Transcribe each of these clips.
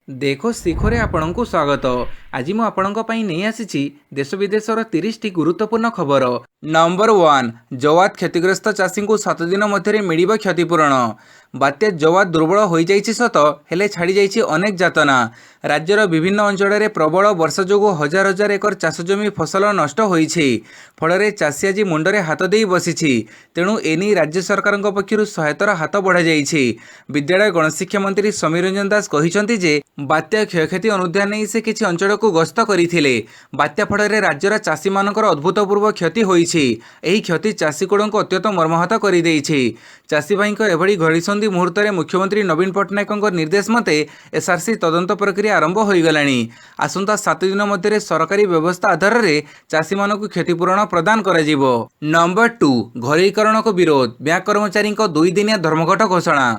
देखो शिखरे आपणଙ୍କୁ स्वागत। आज मु आपणଙ୍କ ପାଇଁ ନେଇ ଆସିଛି देश विदेशर 30ଟି गुरुत्वपूर्ण खबर। नंबर 1, जवाद क्षतिग्रस्त चाषीଙ୍କୁ 7 दिन मध्य मिलिब क्षतिपूरण। बात्या जवाद दुर्बल हो जाइछि सत, हेले छाड़ी जाइछि अनेक जातना। राज्यर विभिन्न अंचल में प्रबल वर्षा जोगु हजार हजार एकर चाष जमी फसल नष्ट होइछि। फल चाषी आज मुंडरे हाथ दे बसिछि। तेणु एनी राज्य सरकार पक्षर सहायतार हाथ बढ़ा जाइछि। विद्यालय गणशिक्षा मंत्री समीर रंजन दास कहिसंति जे बात्या क्षयक्षति अनुध्यान नहीं से किछि अंचल को गस्त करथिले। बात्या फल राज्यर चाषी मानकर अभूतपूर्व क्षति होइछि। एही क्षति चाषी कोड़ों को अत्यंत मर्माहत कर देइछि। चाषी भाई एभली घड़ीसंधि मुहूर्त में मुख्यमंत्री नवीन पट्टनायक निर्देश मते एसआरसी तदंत प्रक्रिया आरंभ हो गलानी। आसंता 7 दिन मध्य सरकारी व्यवस्था आधार में चाषी मानक क्षतिपूरण प्रदान करा जिवो। नंबर 2, घरोईकरण को विरोध, बैंक कर्मचारी 2 दिनिया धर्मघट घोषणा।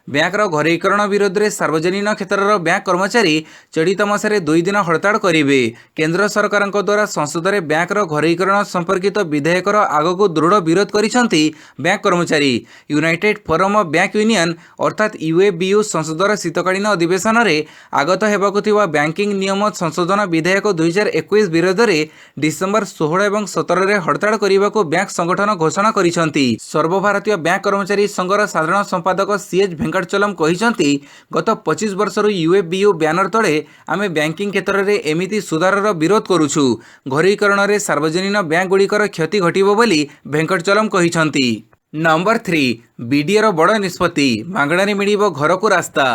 बैंकर घरोईकरण विरोध में सार्वजनिक क्षेत्र बैंक कर्मचारी चलित मासरे 2 दिन हड़ताल करेंगे। केंद्र सरकार द्वारा संसद में बैंकर घरोईकरण संपर्कित विधेयकर आगक दृढ़ विरोध करिसेंति बैंक कर्मचारी। United forum of bank union अर्थात यूएबीयू संसदर शीतकालीन अधिवेशन में आगत होगा बैंकिंग नियम संशोधन विधेयक 2021 विरोध में डिसेम्बर 16 और 17 में हड़ताल करने को बैंक संगठन घोषणा करिसेंति। सर्वभारतीय बैंक कर्मचारी संघर साधारण संपादक सीएच वेंकटचलम कहिसंति गत 25 वर्षर यूएबीयू बैनर तले आमे बैंकिंग क्षेत्र में एमिति सुधारर विरोध करुछु। घरोईकरण में सार्वजनिक बैंक गुड़िकर क्षति घटिबो बोली वेंकटचलम कहिसंति। नंबर 3, बीडीए बड़ निष्पत्ति, मागणारे मिलिबो घर को रास्ता।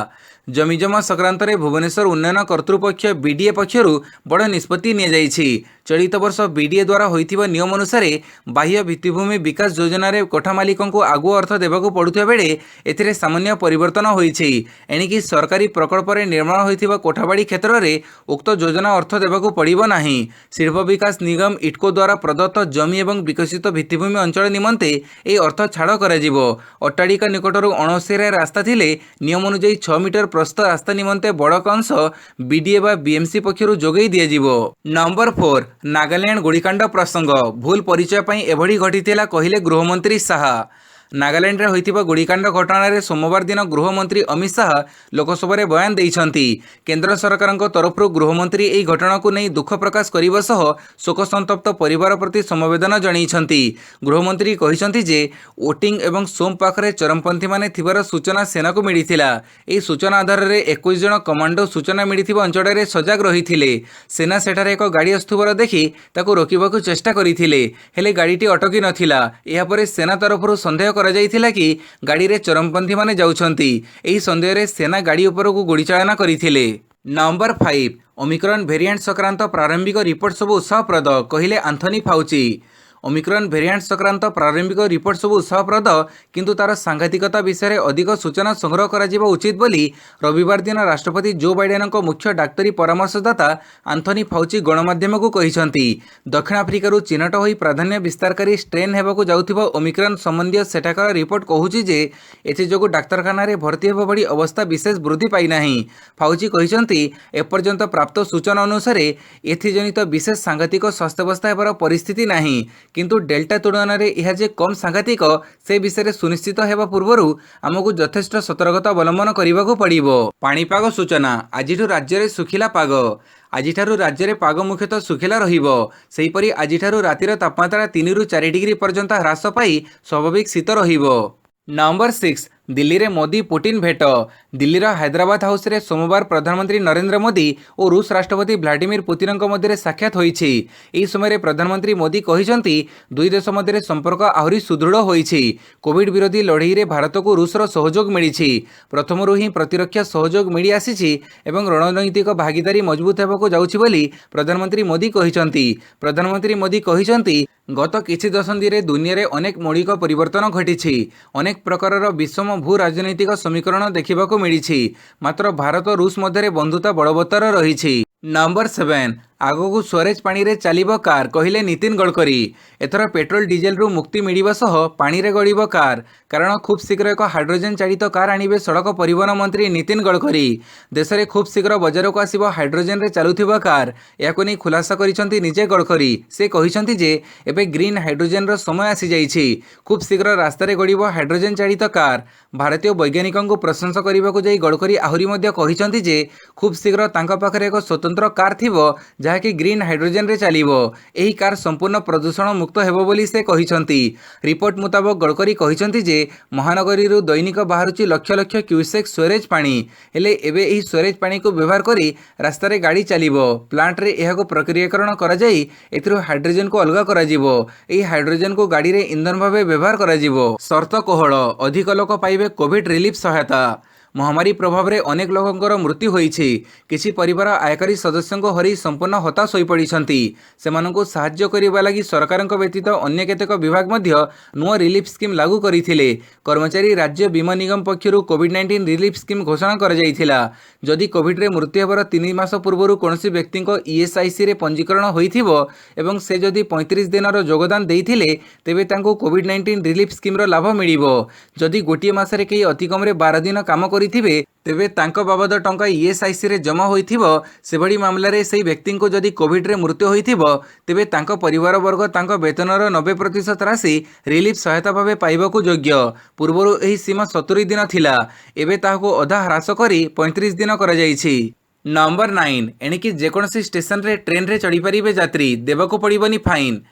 जमीजमा संक्रांत में भुवनेश्वर उन्नयन कर्तृपक्ष बीडीए पक्षर बड़ निष्पत्ति नि चलित वर्ष बीडीए द्वारा होइथिबा नियम अनुसार बाह्य भित्तिभूमि विकास योजना रे कोठा मालिकों को आगुआ अर्थ देवाक पड़ुथिबा बेले एथिरे सामान्य परिवर्तन होइछि। एणिकी सरकारी प्रकल्प रे निर्माण होइथिबा कोठाबाड़ी क्षेत्र में उक्त योजना अर्थ देवाक पड़िबो नाही। शिल्प विकास निगम इटको द्वारा प्रदत्त जमी एवं विकसित भित्तिभूमि अंचल निमंते ए अर्थ छाड़ करा जिवो। अट्टालिका निकटरू अणसिरा रास्ता थिले नियम अनुसार 6 मीटर प्रस्थ रास्ता निमंते बड़ अंश बीडीए बा बीएमसी पक्षर जोगई दिया जिवो। नंबर 4, नागालैंड गोड़ीकांड प्रसंग, भूल परिचय पई एभली घटिथिला कहिले गृहमंत्री शाह। नागालैंड रे होइथिबा गोड़ीकांड घटना रे सोमवार दिन गृहमंत्री अमित शाह लोकसभा रे बयान देइछंती। केंद्र सरकार तरफ गृहमंत्री एही घटना को नहीं दुख प्रकाश करिबा सह शोक संतप्त परिवार प्रति समवेदना जणाइछंती। गृहमंत्री कहिसंती जे वोटिंग एवं सोम पाखरे चरमपंथी माने थिबार सूचना सेना को मिलिथिला। एही सूचना आधार रे 21 जन कमांडो सूचना मिलिथिबा अंचल रे सजग रहिथिले। सेना सेठारे एक गाड़ी आस्तुबार देखि ताकू रोकिबाकू चेष्टा करिथिले, हेले गाड़ीटी अटकी नथिला। एहा परे सेना तरफ संदेह करा जाइथिला कि गाड़ी रे चरमपंथी माने जाउछंती। एही संदेह रे सेना गाड़ी ऊपर को गोली चालना करिथिले। नंबर 5, ओमिक्रॉन वेरिएंट संक्रांत प्रारंभिक रिपोर्ट सब उत्साहप्रद, कहिले आंथनी फाउची। ओमिक्रॉन वेरिएंट संक्रांत प्रारंभिक रिपोर्ट सब उत्साहप्रद, किंतु तार सांघातिकता विषय में अधिक सूचना संग्रह करा जिबा उचित बोली रविवार दिन राष्ट्रपति जो बाइडेन को मुख्य डाक्तरी परामर्शदाता आंथनी फाउची गणमाध्यम को कहिसंती। दक्षिण आफ्रिकार चिन्हट होई प्राधान्य विस्तारकारी स्ट्रेन हेबाकू जाउथिबा ओमिक्रॉन संबंधी सेठाकर रिपोर्ट कहूची जे एथि जोगु डाक्तरखाना रे भर्ती हेबा भली अवस्था विशेष वृद्धि पाई नाही। फाउची कहिसंती एपर्यंत प्राप्त सूचना अनुसार एथि जनित विशेष सांघातिक स्वास्थ्यावस्था हेबार परिस्थिति नाही, किंतु डेल्टा तुलन में यह जे कम सांघातिक से विषय सुनिश्चित होगा पूर्व आमको यथेष्ट सतर्कता अवलंबन करने पड़ो। पाणीपाग सूचना, आज राज्य में सुखिला पाग। आज राज्य में पाग मुख्यतः सुखिला रहिबो। सेहीपरि आज रातिर तापमात्रा 3 ରୁ 4 डिग्री पर्यंत ह्रास पाई स्वाभाविक शीत रहिबो। नंबर 6, दिल्ली रे मोदी पुटिन भेट। दिल्लीर हैदराबाद हाउस रे सोमवार प्रधानमंत्री नरेंद्र मोदी और रूस राष्ट्रपति व्लादिमीर पुतिन मध्य साक्षात होइछि। एही समय प्रधानमंत्री मोदी कहिसंती दुई देश मध्य संपर्क आहुरी सुदृढ़ होइछि। कोविड विरोधी लड़ई रे भारत को रूसर सहयोग मिलिछि। प्रथमरु ही प्रतिरक्षा सहयोग मिली आसिछि एवं रणनैतिक भागीदारी मजबूत हेबाकू जाउछि बोली प्रधानमंत्री मोदी कहिसंती। प्रधानमंत्री मोदी कहिसंती गत किछि दशंधि रे दुनिया रे अनेक मौलिक परिवर्तन घटिछि। अनेक प्रकार विषम भू राजनैतिक समीकरण देखा मिली, मात्र भारत रूस मध्य बंधुता बलवत्तर रही। नंबर 7, आगकू स्वरेज पानी रे चलिबो कार कहिले नितिन गडकरी। एथर पेट्रोल डीजेल रु मुक्ति मिलिबा सह पानी रे गड़िबो कार, कारण खूब शीघ्र एक हाइड्रोजन चालित कार आनिबे सड़क परिवहन मंत्री नितिन गडकरी। देश में खूब शीघ्र बजार को आसिबो हाइड्रोजन रे चलुथिबा कार, याको नै खुलासा करिसंती निजे गडकरी। से कहिसंती जे एबे ग्रीन हाइड्रोजन रो समय आसी जाइछि, खूब शीघ्र रास्ता रे गड़िबो हाइड्रोजन चालित कार। भारतीय वैज्ञानिकों को प्रशंसा करने जाई गडकरी आहुरी मध्य कहिसंती जे खूब शीघ्र तांका पाखरे एक स्वतंत्र कार थिबो जहाँकि ग्रीन हाइड्रोजन रे चलिबो। एही कार संपूर्ण प्रदूषण मुक्त हेबो बोली से कहिसंती। रिपोर्ट मुताबक गडकरी कहिसंती जे महानगरी रु दैनिक बाहरुची लक्ष लक्ष क्यूसेक स्वरेज पानी, हेले एबे एही स्वरेज पानी को व्यवहार करी रास्ता रे गाड़ी चलिबो। प्लांट रे एहाको प्रक्रियाकरण करा जाई एथिरु हाइड्रोजन को अलगा करा जिवो। एही हाइड्रोजन को गाड़ी रे ईंधन भाबे व्यवहार करा जिवो। शर्त कोहଳ अधिक लोक पाइबे कोविड रिलीफ सहायता। महामारी प्रभाव में अनेक लोकंकर मृत्यु होईछि। किछि परिवार आयकारी सदस्यों को हरी संपूर्ण हताश होई पड़िछंती। सेमानंकु साहाय्य करिबा लागि सरकारक व्यतीत अन्य केतेक विभाग मध्य नुआ रिलीफ स्कीम लागू करिथिले। कर्मचारी राज्य बीमा निगम पक्षरु कोविड-19 रिलीफ स्कीम घोषणा कर जाइथिला। जदि कोविड रे मृत्यु हेबार 3 मास पूर्व कोनोसी व्यक्तिंको ईएसआईसी रे पंजीकरण होइथिबो एवं से जदि 35 दिनर योगदान देइथिले तेबे तांको कोविड-19 रिलीफ स्कीम रो लाभ मिलिबो। जदि गोटिए मासरे केही अति कम रे 12 दिन काम करिथिबे तेबे तांको बाबद टंका ईएसआईसी रे जमा होइथिबो। सेभड़ी मामला रे सेही व्यक्ति को जदि कोविड रे मृत्यु होइथिबो तेबे तांको परिवार वर्ग तांको वेतनर 90% राशि रिलीफ सहायता भावे पाइबाकू योग्य। पूर्वरु एही सीमा 70 दिन थिला, एबे ताहाको अधा ह्रास करी 35 दिन करा जाइछि। नंबर 9 एणिकी जेकोसी स्टेशन रे ट्रेन रे चढ़ी पारिबे यात्री, देबाकू पड़िबनी फाइन।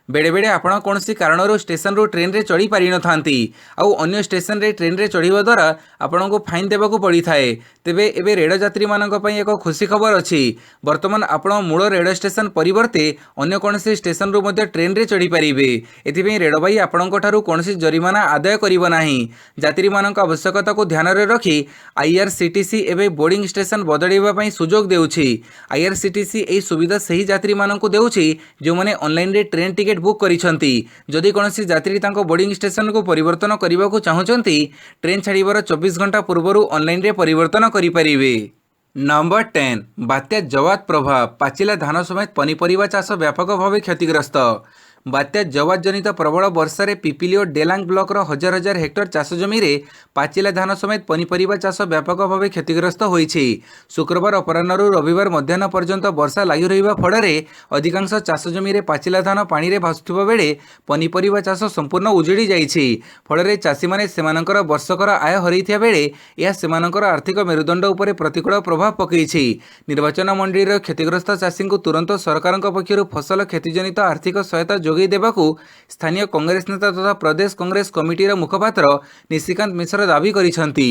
बेड़े बेड़े आपण कौन कारण स्टेशन रू ट्रेन रे चढ़ी पारि नथांती आउ अन्य स्टेशन रे ट्रेन रे चढ़िबा द्वारा आपण को फाइन देबाकू पड़ी थाए। तेबे एबे रेल यात्री मानक पई एक खुशी खबर अछि। वर्तमान आपण मूल रेल स्टेशन परिवर्ते अन्य कोनसी स्टेशन रू मध्ये ट्रेन रे चढ़ी पारिबे। एथिपई रेलबाई आपण ठारू कोनसी जरिमाना आदाय करिबो नाही। यात्री मानक आवश्यकता को ध्यान रे रखी आईआरसीटीसी एबे बोर्डिंग स्टेशन बदलैबा पई सुजोग देउछि। आईआरसीटीसी एही सुविधा सही यात्री मानक देउछि जो माने ऑनलाइन रे ट्रेन टिकट बुक करिसंती। जदि कोनसी यात्री तांको बोर्डिंग स्टेशन को परिवर्तन करिबा को चाहुचंती ट्रेन छाड़ीबार 24 घंटा पूर्वरु ऑनलाइन रे परिवर्तन करि परिबे। नंबर 10 बात्या जवाद प्रभाव, पाचिला धान समेत पनीपरिबा चाष व्यापक भावे क्षतिग्रस्त। बात्या जवाद जनित प्रबल वर्षा रे पिपिली और डेलांग ब्लॉक रो हजार हजार हेक्टर चाष जमी रे पाचिला धान समेत पनीपरिबा चाष व्यापक भावे क्षतिग्रस्त होईछि। शुक्रवार अपराह्नरु रविवार मध्याह्न पर्यंत वर्षा लागि रहिबा फଳରେ अधिकांश चाष जमी रे पाचिला धान पानी रे भासुथिबा बेले पनीपरिबा चाष संपूर्ण उजड़ी जाइछि। फଳରେ चाषी माने सेमानकर वर्षकर आय हरैथिया बेले या सेमानकर आर्थिक मेरुदंड उपरे प्रतिकूल प्रभाव पकैछि। निर्वाचन मंडली रो क्षतिग्रस्त चाषी को तुरंत सरकारक पक्षरु फसल क्षतिजनित आर्थिक सहायता जोगई देबाकू स्थानीय कांग्रेस नेता तथा प्रदेश कांग्रेस कमिटीर मुखपात्र निशिकांत मिश्र दाबी करिसंती।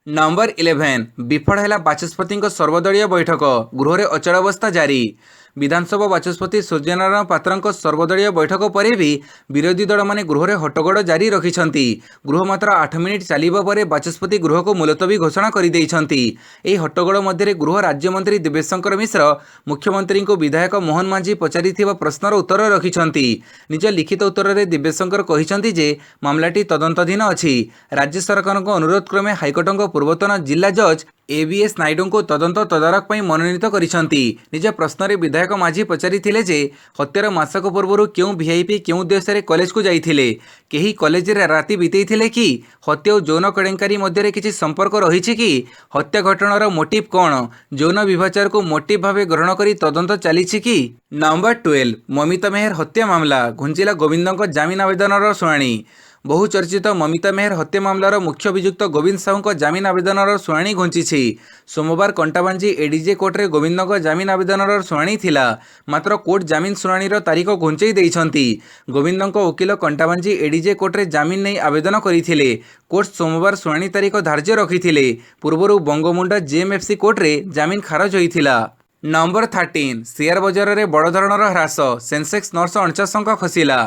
नंबर 11 विफल है बाचस्पति सर्वदलीय बैठक, गृह में अचलावस्था जारी। विधानसभा बाचस्पति सूर्यनारायण पात्र सर्वदलीय बैठक पर भी विरोधी दल माने गृह में हट्टगोड़ जारी रखिछंती। गृह मात्र 8 मिनिट चलिबा परे बाचस्पति गृह को मुलतवी घोषणा कर देइछंती। एही हट्टगोड़ मध्य गृह राज्यमंत्री दिव्यशंकर मिश्र मुख्यमंत्री को विधायक मोहन मांझी पचारिथिबा प्रश्नर उत्तर रखिछंती। निज लिखित उत्तर में दिव्यशंकर कहिछंती जे मामलाटी तदंताधीन अछि। राज्य सरकार को अनुरोध क्रमे हाइकोर्ट पूर्वतन जिला जज एबीएस नायडू को तदंत तदारक पई मनोनीत करिसंती। निज प्रश्न में विधायक माझी पचारिथिले जे हत्यार मासक पूर्व क्यों वीआईपी क्यों उद्देश्य रे कॉलेज को जाइथिले, केही कॉलेज रे राति बितेइथिले कि, हत्या और यौन केलेंकारी मध्य किछि संपर्क रहिछि कि, हत्या घटनार मोटिव कौन, यौन विभाचार को मोटिव भावे ग्रहण करी तदंत चलिछि कि। नंबर 12 ममिता मेहर हत्या मामला, घुंचिला गोविंदଙ୍କ जामिन आवेदनर शुणाणी। बहुचर्चित ममिता मेहर हत्या मामलार मुख्य अभियुक्त गोविंद साहू जामिन आवेदनर शुणाणी घुंची। सोमवार कंटाबांजी एडीजे कोर्ट रे गोविंदଙ୍କ जामिन आवेदनर शुणाणी थिला, मात्र कोर्ट जामिन शुणाणीर तारीख घुंचई देइछंती। गोविंदଙ୍କ वकील कंटाबांजी एडीजे कोर्ट रे जामिन नहीं आवेदन करथिले। कोर्ट सोमवार शुणाणी तारीख धार्य रखिथिले। पूर्वरु बंगमुंडा जेएमएफसी कोर्ट रे जामिन खारज होइथिला। नंबर 13 शेयर बजार रे बड़ धरणर ह्रास, सेंसेक्स 949 अंक खसिला।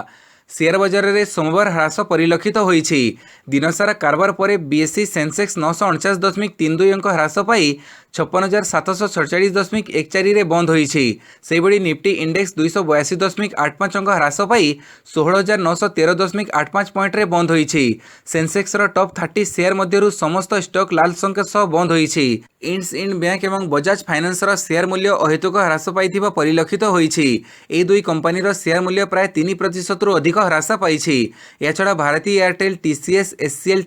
शेयर बजार रे सोमवार ह्रास परिलक्षित होईछि। दिनसारा कारबार पर बीएसई सेंसेक्स 949.32 अंक ह्रास पाई 56,747.14 बंद होईछि। सेहिभଳି निफ्टी इंडेक्स 282.85 अंक ह्रास पाई 16,913.85 पॉइंट रे बंद होईछि। सेंसेक्स रो टॉप 30 शेयर मध्यरु समस्त स्टॉक लाल संकेत सह बंद होईछि। इंडसइंड बैंक एवं बजाज फाइनेंस रो शेयर मूल्य अहेतुक ह्रास पाइथिबा परिलक्षित होईछि। ए दुई कंपनी रो शेयर मूल्य प्राय 3% रु अधिक ह्रास पाइछि। एछडा Bharti Airtel, TCS, HCL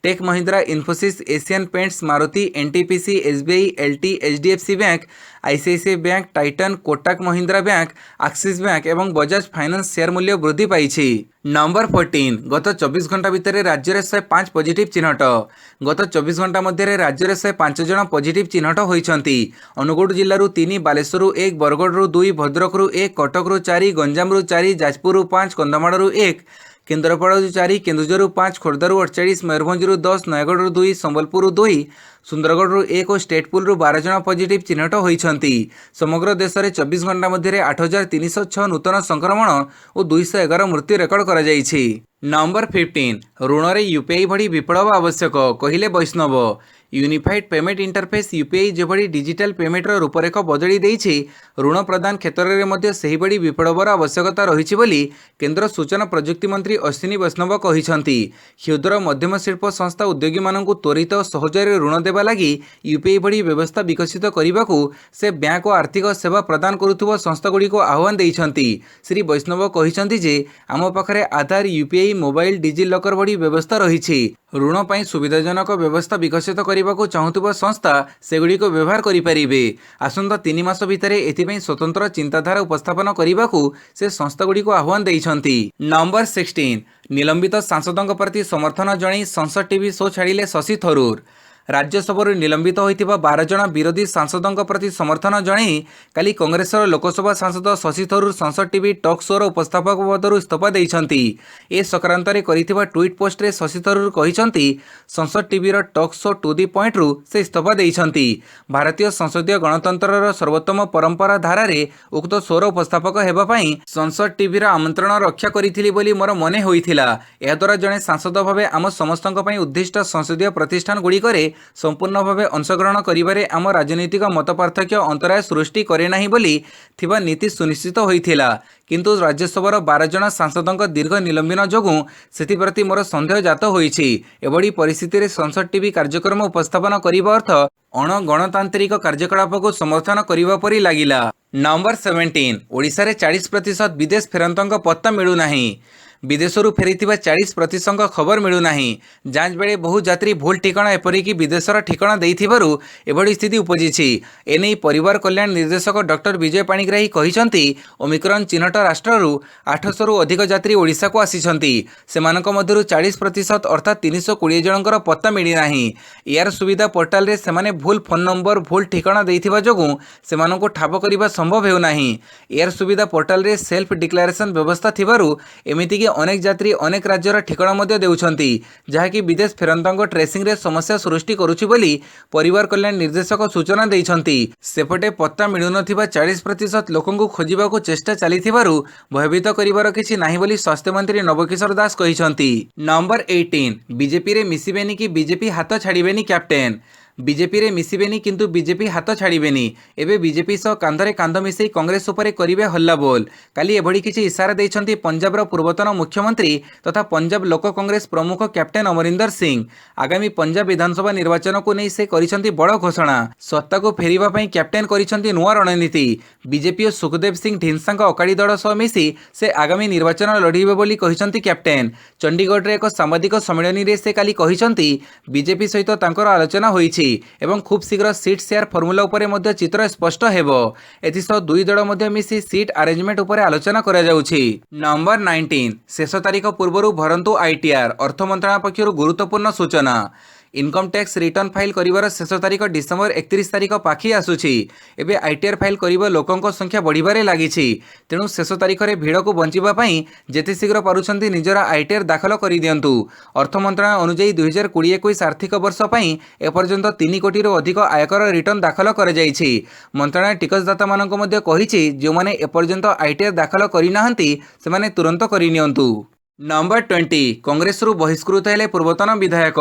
Tech Mahindra, Infosys, Asian Paints, Maruti, NTPC, SBI, LT, HDFC Bank, ICICI Bank, Titan, Kotak Mahindra Bank, Axis Bank एवं बजाज फाइनेंस शेयर मूल्य वृद्धि पाइछि। नंबर 14 गत 24 घंटा भितर राज्य में 105 पॉजिटिव चिन्हट। गत 24 घंटा मध्य राज्य में 105 जन पॉजिटिव चिन्हट होइछंती। अनुगुड़ जिल्लारू 3, बालेश्वरु 1, बरगड़रू 2, भद्रकरू 1, कटकरू 4, गंजामरू 4, जाजपुररू 5, कंधमाड़रू 1, केन्द्रापड़ारू 4, केन्दुझररू 5, खोर्धारू 48, मयूरभंजरू 10, नयगड़रू 2, संबलपुररू 2, सुंदरगढ़ 1 और स्टेटपुलरू 12 जन पॉजिटिव चिन्हट होइछंती। समग्र देश में 24 घंटा मध्य 8,306 नूतन संक्रमण और 211 मृत्यु रेकर्ड करा जाइछि। नंबर 15 ऋण रे यूपीआई भड़ी विप्लव आवश्यक कहिले Vaishnaw. Unified payment interface UPI जेभଳି डिजिटल पेमेंट रूपरेख बदली देइछि, ऋण प्रदान क्षेत्र में मध्य सेहिभଳି विप्लवर आवश्यकता रहिछि बोली केंद्र सूचना प्रजुक्ति मंत्री अश्विनी वैष्णव कहिछंती। क्षुद्र मध्यम शिल्प संस्था उद्योगी माननकु त्वरित और सहजरे ऋण देबा लागि यूपीआई भड़ी व्यवस्था विकसित करबाकू से बैंक और आर्थिक सेवा प्रदान करुथुवा संस्थागुड़ी को आह्वान देइछंती। श्री वैष्णव कहिछंती जे आम पाखरे आधार, यूपीआई, मोबाइल, डिजी लॉकर भड़ी व्यवस्था रहिछि। ऋण पाई सुविधाजनक व्यवस्था विकसित करबाकू चाहुथुवा संस्था सेगुड़ी को व्यवहार करिपारिबे। आसंता 3 मास भितरे एथिपई स्वतंत्र चिंताधारा उपस्थापन करबाकू से संस्थागुड़ी को आह्वान देइछंती। नंबर 16 निलंबित सांसदों प्रति समर्थन जणाई संसद टीवी शो छाड़िले शशि थरूर। राज्यसभा निलंबित होइतिबा 12 जन विरोधी सांसदों प्रति समर्थन जणाई काली कांग्रेसर लोकसभा सांसद शशि थरूर संसद टीवी टॉक शोर उपस्थापक पदरू इस्तीफा देइछंती। ए संक्रांत रे करितिबा ट्वीट पोस्ट रे शशि थरूर कहिछंती संसद टीवी रो talk show to the point रु से इस्तीफा देइछंती। भारतीय संसदीय गणतंत्र रो सर्वोत्तम परंपरा धारा रे उक्त शोर उपस्थापक हेबा पई संसद टीवी रो आमंत्रण रक्षा करिथिली बोली मोर मने होइथिला। एहा द्वारा जणे सांसद भाबे आम समस्तक पई उद्दिष्ट संसदीय प्रतिष्ठान गुडी करे संपूर्ण भाव अंशग्रहण करिबारे आम राजनीतिक मतपार्थक्य अंतराय सृष्टि करे नाही बोली थिबा नीति सुनिश्चित होइथिला। किंतु राज्यसभार 12 जन सांसदों दीर्घ निलंबन जोगु सेथिप्रति मोर संदेह जात होइछि। एभଳି परिस्थिति रे संसद टीवी कार्यक्रम उपस्थापन करिबा अर्थ अण गणतांत्रिक कार्यकलाप को समर्थन करिबा परि लागिला। नंबर 17 ओडिशा रे 40% विदेश फेरंतों पत्ता मिलू नाही। विदेशरू फेरीथिबा 40% खबर मिलू नाही। जांच बेले बहु यात्री भूल ठिकाना एपरिकी विदेशर ठिकाना देइथिबारु एभଳି स्थिति उपजिछि। एनै परिवार कल्याण निर्देशक डॉक्टर विजय पाणिग्राही कहिसंती ओमिक्रॉन चिन्हट राष्ट्ररू 800 रु अधिक यात्री ओडिशा को आसिछंती। सेमानक मध्यरु 40% अर्थात 320 जनकर पत्ता मिली नाही। एयर सुविधा पोर्टाल रे सेमाने भूल फोन नंबर भूल ठिकाना देइथिबा जोगु सेमानकु ठाब करिबा संभव हेउ नाही। एयर सुविधा पोर्टाल रे सेल्फ डिक्लेरेशन व्यवस्था थिबारु एमिति कि अनेक यात्री अनेक राज्यर ठिकाना मध्य देउछंती, जहाँकि विदेश फेरंतों ट्रेसिंग रे समस्या सृष्टि करुछि बोली परिवार कल्याण निर्देशक सूचना देइछंती। सेपटे पत्ता मिलु नथिबा 40% लोकंकु खोजिबाकू चेष्टा चलिथिबारु भयभीत करिवार किछि नाही बोली स्वास्थ्य मंत्री नवकिशोर दास कहिछंती। नंबर 18 बीजेपी रे मिसिबेनी कि बीजेपी हाथ छाड़िबेनी कैप्टेन। बीजेपी रे मिसिबेनी किंतु बीजेपी हाथ छाड़िबेनी। एबे बीजेपी सह कांधरे कांध मिसई कांग्रेस उपरे करिवे हल्ला बोल। काली एभଳି किछि इशारा दैछंती पंजाब रो पूर्वतन मुख्यमंत्री तथा पंजाब लोक कांग्रेस प्रमुख कैप्टेन अमरिंदर सिंह। आगामी पंजाब विधानसभा निर्वाचन को नहीं से करिछंती बड़ घोषणा। सत्ता को फेरिबा पई कैप्टेन करिछंती नुआ रणनीति। बीजेपी और सुखदेव सिंह ढिंसांक अकाड़ी दल सह मिसी से आगामी निर्वाचन लड़िबे बोली कहिछंती कैप्टेन। चंडीगढ़ रे एक सामाजिक सम्मेलन रे से काली कहिछंती बीजेपी सहित तांकर आलोचना होईछि एवं खूब शीघ्र सीट शेयर फॉर्मूला उपरे मध्य चित्र स्पष्ट हेबो। एथिसह दुई दल मध्य मिसी सीट अरेंजमेंट उपरे आलोचना करा जाउछि। नंबर 19 शेष तारीख पूर्वरु भरंतु आईटीआर। अर्थ मंत्रालय पक्षरु गुरुत्वपूर्ण सूचना। इनकम टैक्स रिटर्न फाइल करिवार शेष तारीख डिसेंबर 31 तारीख पाखी आसुछि। एबे आईटीआर फाइल करिबा लोकंक संख्या बढ़िबारे लागिछि। तेणु शेष तारीख रे भीड़ को बंचिबा पई जेते शीघ्र पारुछंती निजरा आईटीआर दाखल करि दियंतु। अर्थ मंत्रालय अनुसार 2020-21 आर्थिक वर्ष पई एपर्यंत 3 कोटी रो अधिक आयकर रिटर्न दाखल कर जाइछि। मंत्रालय टिकसदाता मानक मध्ये कहिछि जे माने एपर्यंत आईटीआर दाखल करि नाहंती सेमाने तुरंत करि नियंतु। नंबर 20 कांग्रेस बहिष्कृत हेले पूर्वतन विधायक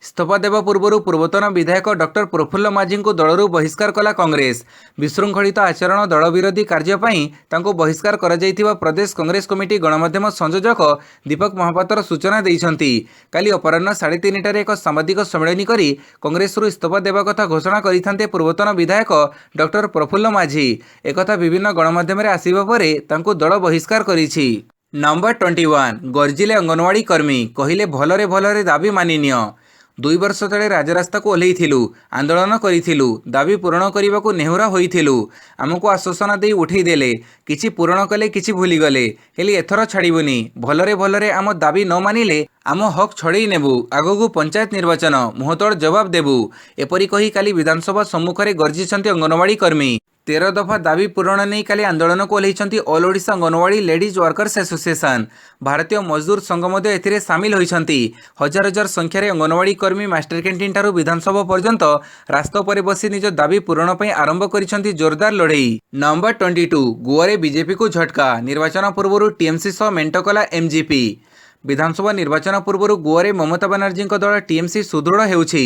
इस्तीफा देवा पूर्व पूर्वतन विधायक डॉक्टर प्रफुल्ल माझी को दलरू बहिष्कार कला कांग्रेस विशृंखलित आचरण दल विरोधी कार्यपाई बहिष्कार करा जायथिबा प्रदेश कांग्रेस कमिटी गणमाध्यम संयोजक दीपक महापात्र सूचना देइछंती। काली अपराह्न 3:30 एक सांबादिक सम्मेलन करी कांग्रेस इस्तीफा देवा कथा घोषणा करिथान्ते पूर्वतन विधायक डॉक्टर प्रफुल्ल माझी एकथा विभिन्न गणमाध्यम आसिबा परे तांको दल बहिष्कार करिछि। नंबर 21 गर्जिले अंगनवाड़ी कर्मी कहले भलरे भलरे दाबी मानिनिय 2 वर्ष तले राजरास्ता को ओह्लैथिलु आंदोलन करिथिलु दाबी पूरण करने को नेहुरा होइथिलु आमको आश्वासन दे उठै देले किछि पूरण कले किछि भूली गले हेली एथर छाड़िबुनी भलरे भलरे आम दाबी न मानिले आम हक छड़े नेबु आगकू पंचायत निर्वाचन मुहतोड़ जवाब देबु एपरी कही काली विधानसभा सम्मुखरे गर्जिछंती अंगनवाड़ी कर्मी 13 दफा दाबी पूरण नहीं काली आंदोलन को ओह्लैछंती all Odisha anganwadi ladies workers association Bharatiya Mazdoor संघ मध्य एथिरे सामिल होइछंती। हजार हजार संख्यार अंगनवाड़ी कर्मी मास्टर कैंटीन ठारू विधानसभा पर्यंत रास्ता पर बसी निज दाबी पूरण पई आरंभ करिछंती जोरदार लड़ई। नंबर 22 गोवा बीजेपी को झटका निर्वाचन पूर्व टीएमसी सह मेंट कला एमजीपी विधानसभा निर्वाचन पूर्व गोवा ममता बानर्जी दल टीएमसी सुदृढ़ होउछि।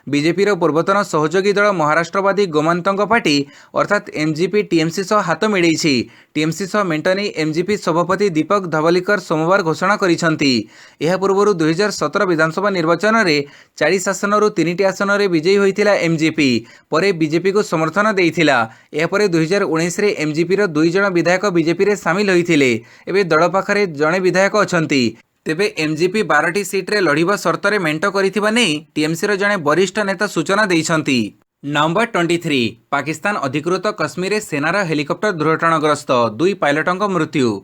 बीजेपी पूर्वतन सहयोगी दल महाराष्ट्रवादी गोमांतक पार्टी अर्थात एमजीपी टीएमसी सह हाथ मिलैछि। टीएमसी सह मेंट नहीं एमजीपी सभापति दीपक धवलीकर सोमवार घोषणा करिसंती। यह पूर्व 2017 विधानसभा निर्वाचन में 40 आसन 3टी आसन में विजयी होइथिला एमजीपी परे बीजेपी को समर्थन देइथिला। यह परे 2019 रे एमजीपी रो 2 जण विधायक बीजेपी रे शामिल होइथिले। एबे दल पाखरे जणे विधायक अछंती। तेबे एमजीपी 12टी सीट्रे लड़िबा शर्तरे मेंट करिथिबा नै टीएमसी रो जणे वरिष्ठ नेता सूचना देइछंती। नंबर 23 पाकिस्तान अधिकृत कश्मीर सेनार हेलिकप्टर दुर्घटनाग्रस्त 2 पायलटों मृत्यु।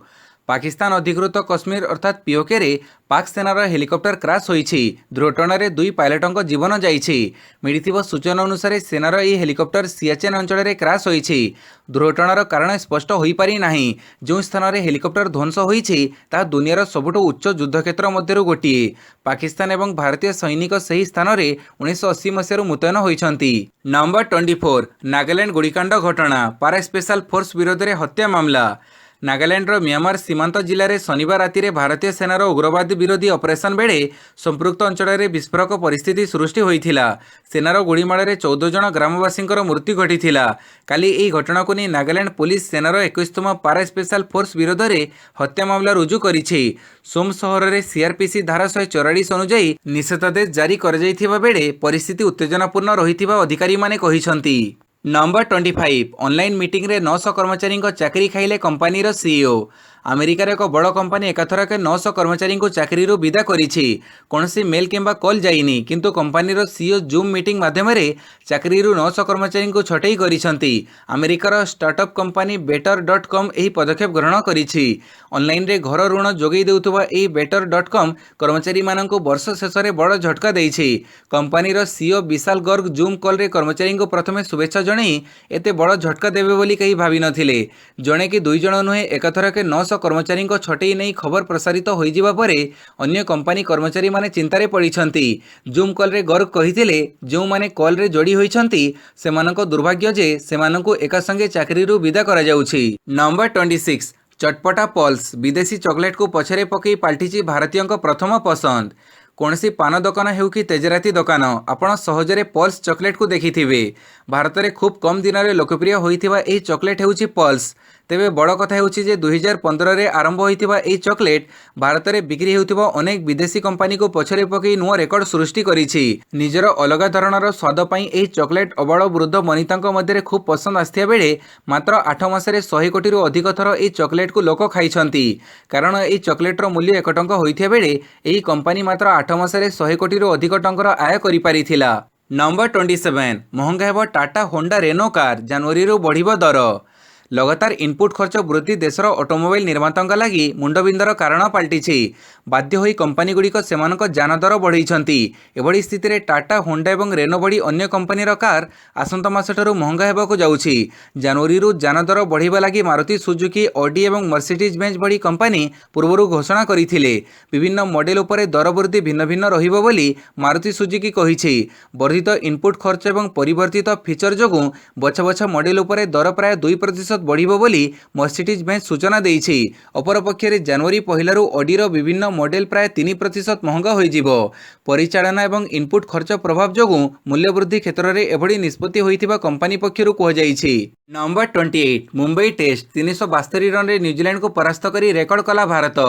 पाकिस्तान अधिकृत कश्मीर अर्थात पीओके रे पाक सेनार हेलिकप्टर क्राश होइछि। दुर्घटना रे 2 पायलटों जीवन जाइछि। मिलिथिबा सूचना अनुसार सेनार यह हेलिकप्टर सियाचेन अंचल रे क्राश होइछि। दुर्घटनार कारण स्पष्ट होई पारि नाही। जो स्थान रे हेलिकप्टर ध्वंस होइछि ता दुनियार सबुठु उच्च युद्धक्षेत्र मध्यरु गोटिए। पाकिस्तान एवं भारतीय सैनिक सही स्थान रे 1980 मसीह मुतयन होइछंती। नंबर 24 नागालैंड गोड़ीकांड घटना पारा स्पेशल फोर्स विरोध में हत्या मामला। नागालैंड म्यांमार सीमांत जिले में शनिवार राति में भारतीय सेनार उग्रवाद विरोधी ऑपरेशन बेले संपृक्त अंचल में विस्फोरक परिस्थिति सृष्टि होइथिला। सेनार गोड़ीमाड़ 14 जन ग्रामवासी मृत्यु घटीथिला। काली यह घटना को नहीं नागालैंड पुलिस सेनार 21तम पारा स्पेशल फोर्स विरोध में हत्या मामला रुजु करिछि। सोम सहर में सीआरपीसी धारा 144 अनुଯାयी निषेधादेश जारी कर बेले परिस्थिति उत्तेजनापूर्ण रहिथिबा अधिकारी माने कहिसंती। नंबर 25 ऑनलाइन मीटिंग रे 900 कर्मचारी चाकरी खाइले कंपनी रो सीईओ। अमेरिकार एक बड़ कंपनी एकाथरके 900 कर्मचारी को चाकरी विदा करिछि। कोनसी मेल किंबा कॉल जाइनी किंतु कंपनी रो सीईओ जूम मीटिंग माध्यम रे चाकरी 900 कर्मचारी को छटई करिसंती। अमेरिकार स्टार्टअप कंपनी better.com एही पदक्षेप ग्रहण करिछि। ऑनलाइन रे घर ऋण जोगई देउतबा एही better.com कर्मचारी माननको वर्ष शेष रे बड़ झटका देइछि। कंपनी रो सीईओ विशाल गर्ग जूम कॉल रे कर्मचारी को प्रथमे शुभेच्छा जणई एते बड़ झटका देबे बोली कही भाबी नथिले। जणे कि 2 जण नुहे एकाथरके 900 कर्मचारी छटई नहीं खबर प्रसारित हो जिबा परे अन्य कंपनी कर्मचारी माने चिंतारे पड़िछंती। जूम कॉल रे गर्ग कहिथिले जो माने कॉल रे जोड़ी होइछंती सेमाननको दुर्भाग्य जे सेमाननको एका संगे चाकरी विदा करा जाउछि। नंबर 26 चटपटा पल्स विदेशी चॉकलेट को पछरे पकई पाल्टिछि भारतीयଙ୍କ प्रथम पसंद। कौनसी पान दुकान हेउ कि तेजराती दुकान आपण सहजरे पल्स चॉकलेट को देखिथिबे। भारत में खूब कम दिन में लोकप्रिय होइथिबा एही चॉकलेट हेउछि पल्स। तेबे बड़ कथा हेउछि जे 2015 रे आरंभ होइथिबा एही चॉकलेट भारत में बिक्री हेउथिबा अनेक विदेशी कंपनी को पछरे पकई नुआ रेकर्ड सृष्टि करिछि। निजर अलग धरणर स्वाद पई एही चॉकलेट अबाल वृद्ध वनितांक मध्य खूब पसंद आस्थिया बेले मात्र 8 मासरे 100 कोटी अधिक थर एही चॉकलेट को लोक खाइछंती। कारण एही चॉकलेट रो मूल्य 1 टंका होइथिया बेले एही कंपनी मात्र 8 मासरे 100 कोटी अधिक टंकर आय करि पारिथिला। नंबर 27 महंगा हेब टाटा होंडा रेनो कार जनवरी बढ़िबो दर। लगातार इनपुट खर्च वृद्धि देशर ऑटोमोबाइल निर्मातांक लागि मुंडबिंदर कारण पलटिछि। बाध्य होई कंपनी गुड़िक सेमानक जान दर बढ़ाइछंती। एभଳି स्थिति टाटा होंडा और रेनो भଳି अन्य कंपनीर कार आसंत मासठारु महंगा हेबाकु जाउछि। जनवरी जान दर बढ़िबा लागि मारुति सुजुकी ऑडी और मर्सिडीज बेंज भଳି कंपनी पूर्व घोषणा करथिले। विभिन्न मॉडल उपरे दर वृद्धि भिन्न भिन्न रहिबो बोली मारुति सुजुकी कहिछि। वर्धित इनपुट खर्च और परिवर्तित फीचर जोगु बछ बछ मॉडल उपरे दर प्राय 2% बढ़िबो बोली मर्सिडीज बेंज सूचना देइछि। अपरपक्षे जनवरी पहलू ऑडीर विभिन्न मॉडल प्राय 3% महंगा होइजिबो। परिचालना एवं इनपुट खर्च प्रभाव जोगु मूल्य वृद्धि क्षेत्र में एभली निष्पत्ति होइतिबा कंपनी पक्षरु कहुଯାଇଛି। नंबर 28 मुंबई टेस्ट 372 रन रे न्यूजीलैंड को परास्त करी रेकर्ड कला भारत।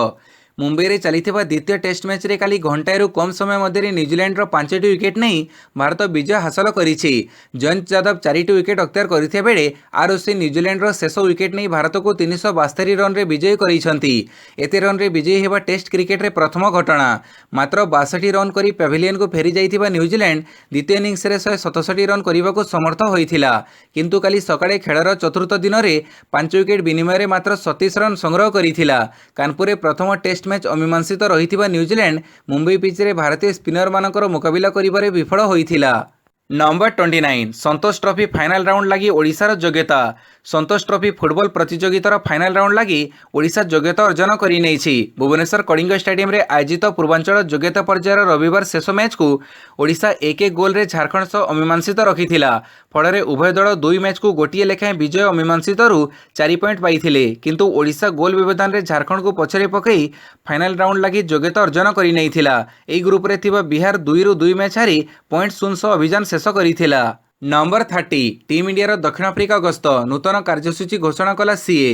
मुंबई रे चलीथिबा द्वितीय टेस्ट मैच रे काली घंटाएरु कम समय मध्य न्यूजीलैंड रो 5टी विकेट नहीं भारत विजय हासिल करिछि। जयंत यादव 4टी विकेट अख्तियार करथिया बेले आरओसी न्यूजीलैंड रो शेष विकेट नहीं भारत को 372 रन रे विजय करिसंती। एते रन रे विजयी हेबा टेस्ट क्रिकेट रे प्रथम घटना। मात्र 62 रन करी पेविलियन को फेरी जाइथिबा न्यूजीलैंड द्वितीय इनिंग्स रे 167 रन करने को समर्थ होइथिला। किंतु काली सकाळे खेळर चतुर्थ दिन रे 5 विकेट विनिमय रे मात्र 37 रन संग्रह करिथिला। कानपुर रे प्रथम टेस्ट मैच अमीमांसित रहिथिबा न्यूजीलैंड मुंबई पिच रे भारतीय स्पिनर मानकर मुकाबिला करिबारे विफल होइथिला। Number 29 Santosh trophy final round लगी ओडिशार योग्यता। संतोष ट्रॉफी फुटबॉल प्रतियोगितार फाइनल राउंड लगी ओडिशा योग्यता अर्जन करि नेछि। भुवनेश्वर कलिंग स्टेडियम रे आयोजित पूर्वांचल योग्यता पर्यायर रविवार शेष मैच को ओडिशा 1-1 गोल रे झारखंड सह अमीमांसित रखिथिला। फଳରେ उभय दल 2 मैच को गोटिए लेखाएं विजय अमीमांसितरू 4 पॉइंट पाइथिले। किंतु ओडिशा गोल व्यवधान रे झारखंड को पछरे पकई फाइनल राउंड लगी योग्यता अर्जन करि नेइथिला। एई ग्रुप रे थिबा बिहार 2-2 मैच हारी पॉइंट शून्य सह अभियान शेष करिथिला। नंबर 30 टीम इंडिया दक्षिण आफ्रिका गस्त नूतन कार्यसूची घोषणा कला सीए।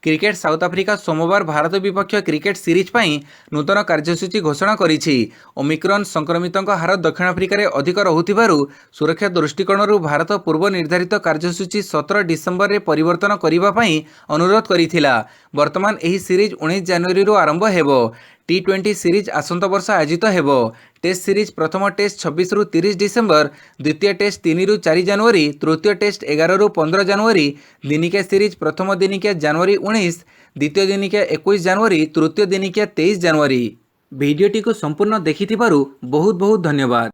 क्रिकेट साउथ आफ्रिका सोमवार भारत विपक्ष क्रिकेट सीरीज पर नूतन कार्यसूची घोषणा करिछि। ओमिक्रॉन संक्रमितों हार दक्षिण आफ्रिका रे अधिक रहुथिबारु सुरक्षा दृष्टिकोणरू भारत पूर्व निर्धारित कार्यसूची 17 डिसेम्बर रे परिवर्तन करिबा पई अनुरोध करिथिला। वर्तमान एही सीरीज 19 जनवरी रु आरंभ हेबो। T20 सीरीज आसंत वर्ष आयोजित हेबो। टेस्ट सीरीज प्रथम टेस्ट 26 रु 30 डिसेम्बर, द्वितीय टेस्ट 3 रु 4 जनवरी, तृतीय टेस्ट 11 रु 15 जनवरी, दिनिकिया सीरीज प्रथम दिनिकिया जनवरी 19, द्वितीय दिनिकिया 21 जनवरी, तृतीय दिनिकिया 23 जनवरी। भिडियोटी को संपूर्ण देखिथिबारु बहुत बहुत धन्यवाद।